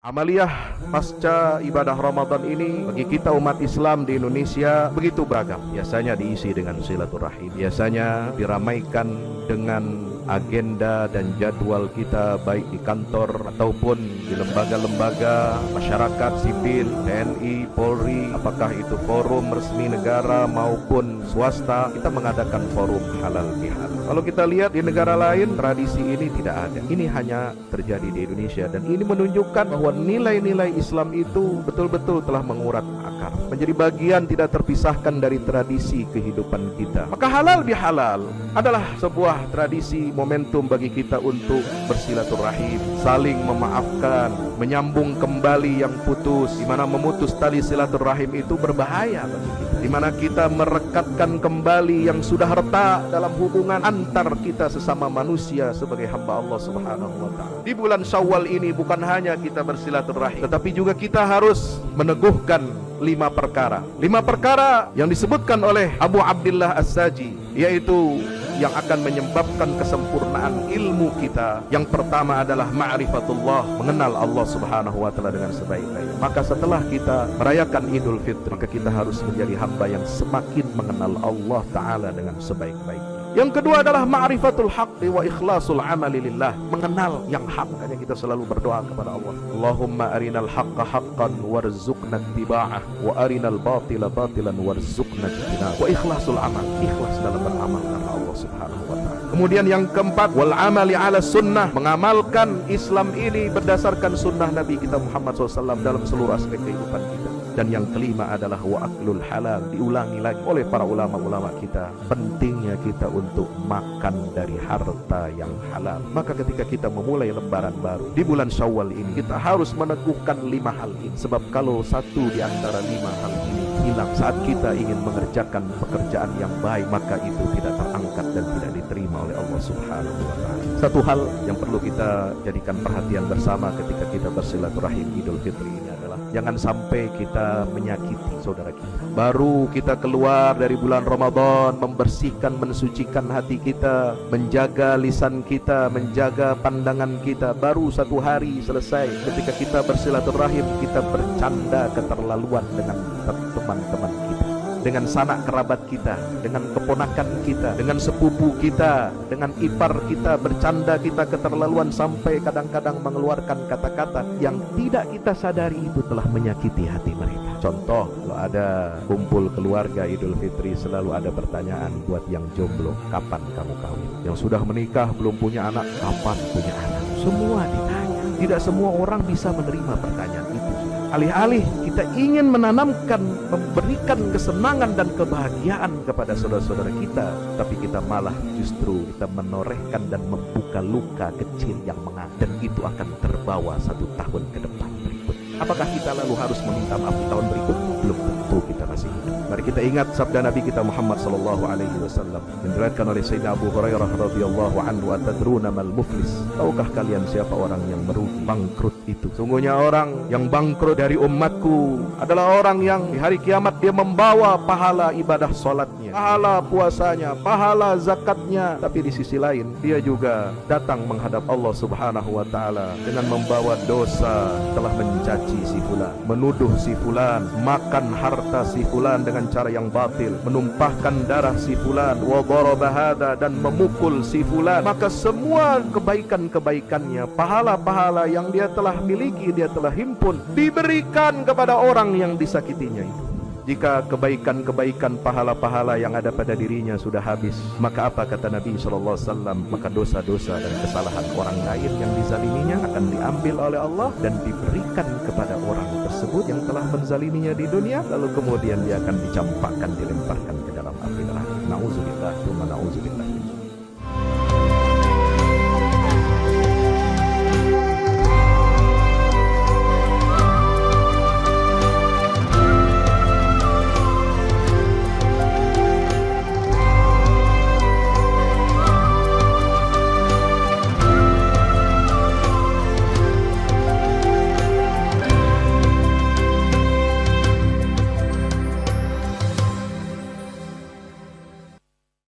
Amaliyah pasca ibadah Ramadan ini bagi kita umat Islam di Indonesia begitu beragam. Biasanya diisi dengan silaturahim, biasanya diramaikan dengan agenda dan jadwal kita baik di kantor ataupun di lembaga-lembaga masyarakat sipil, TNI, Polri, apakah itu forum resmi negara maupun swasta, kita mengadakan forum halal bihalal. Kalau kita lihat di negara lain, tradisi ini tidak ada. Ini hanya terjadi di Indonesia dan ini menunjukkan bahwa nilai-nilai Islam itu betul-betul telah mengurat akar, menjadi bagian tidak terpisahkan dari tradisi kehidupan kita. Maka halal bihalal adalah sebuah tradisi, momentum bagi kita untuk bersilaturahim, saling memaafkan, menyambung kembali yang putus, di mana memutus tali silaturahim itu berbahaya bagi kita, di mana kita merekatkan kembali yang sudah retak dalam hubungan antar kita sesama manusia sebagai hamba Allah Subhanahu wa taala. Di bulan Syawal ini bukan hanya kita bersilaturahim, tetapi juga kita harus meneguhkan 5 perkara. 5 perkara yang disebutkan oleh Abu Abdillah As-Saji, yaitu yang akan menyebabkan kesempurnaan ilmu kita. Yang pertama adalah ma'rifatullah, mengenal Allah Subhanahu wa taala dengan sebaik-baiknya. Maka setelah kita merayakan Idul Fitri, maka kita harus menjadi hamba yang semakin mengenal Allah taala dengan sebaik-baiknya. Yang kedua adalah ma'rifatul haqqi wa ikhlasul amali lillah, mengenal yang hak. Makanya kita selalu berdoa kepada Allah, Allahumma arinal haqqa haqqan warzuqna ittiba'ah wa arinal batila batilan warzuqna ijtinab. Wa ikhlasul amal, ikhlas dalam beramal karena Allah Subhanahu wa taala. Kemudian yang keempat, wal amali ala sunnah, mengamalkan Islam ini berdasarkan sunnah Nabi kita Muhammad SAW dalam seluruh aspek kehidupan kita. Dan yang kelima adalah wa aklul halal, diulangi lagi oleh para ulama-ulama kita, pentingnya kita untuk makan dari harta yang halal. Maka ketika kita memulai lembaran baru di bulan Syawal ini, kita harus meneguhkan 5 hal ini. Sebab kalau satu di antara 5 hal ini hilang saat kita ingin mengerjakan pekerjaan yang baik, maka itu tidak terangkat dan tidak diterima oleh Allah Subhanahu wa taala. Satu hal yang perlu kita jadikan perhatian bersama ketika kita bersilaturahim Idul Fitri ini adalah jangan sampai kita menyakiti saudara kita. Baru kita keluar dari bulan Ramadan, membersihkan, mensucikan hati kita, menjaga lisan kita, menjaga pandangan kita. Baru 1 hari selesai, ketika kita bersilaturahim, kita bercanda keterlaluan dengan teman-teman kita, dengan sanak kerabat kita, dengan keponakan kita, dengan sepupu kita, dengan ipar kita, bercanda kita keterlaluan sampai kadang-kadang mengeluarkan kata-kata yang tidak kita sadari itu telah menyakiti hati mereka. Contoh, kalau ada kumpul keluarga Idul Fitri, selalu ada pertanyaan buat yang jomblo, kapan kamu kawin? Yang sudah menikah belum punya anak, kapan punya anak? Semua ditanya. Tidak semua orang bisa menerima pertanyaan itu. Alih-alih kita ingin menanamkan, memberikan kesenangan dan kebahagiaan kepada saudara-saudara kita, tapi kita malah justru kita menorehkan dan membuka luka kecil yang menganga, dan itu akan terbawa 1 tahun ke depan berikut. Apakah kita lalu harus meminta maaf di tahun berikutnya? Belum tentu kita masih hidup. Mari kita ingat sabda Nabi kita Muhammad sallallahu alaihi wasallam yang diriwayatkan oleh Sayyidina Abu Hurairah radhiyallahu anhu, atadruna mal muflis? Tahukah kalian siapa orang yang merugi, bangkrut itu? Sungguhnya orang yang bangkrut dari umatku adalah orang yang di hari kiamat dia membawa pahala ibadah salatnya, pahala puasanya, pahala zakatnya, tapi di sisi lain dia juga datang menghadap Allah Subhanahu wa taala dengan membawa dosa, telah mencaci si fulan, menuduh si fulan, makan harta si fulan dengan cara yang batil, menumpahkan darah si fulan, wa daraba hadza, dan memukul si fulan. Maka semua kebaikan-kebaikannya, pahala-pahala yang dia telah miliki, dia telah himpun, diberikan kepada orang yang disakitinya itu. Jika kebaikan-kebaikan, pahala-pahala yang ada pada dirinya sudah habis, maka apa kata Nabi SAW? Maka dosa-dosa dan kesalahan orang lain yang dizaliminya akan diambil oleh Allah dan diberikan kepada orang tersebut yang telah menzaliminya di dunia, lalu kemudian dia akan dicampakkan, dilemparkan ke dalam api neraka. Nauzubillah, tsumma nauzubillah.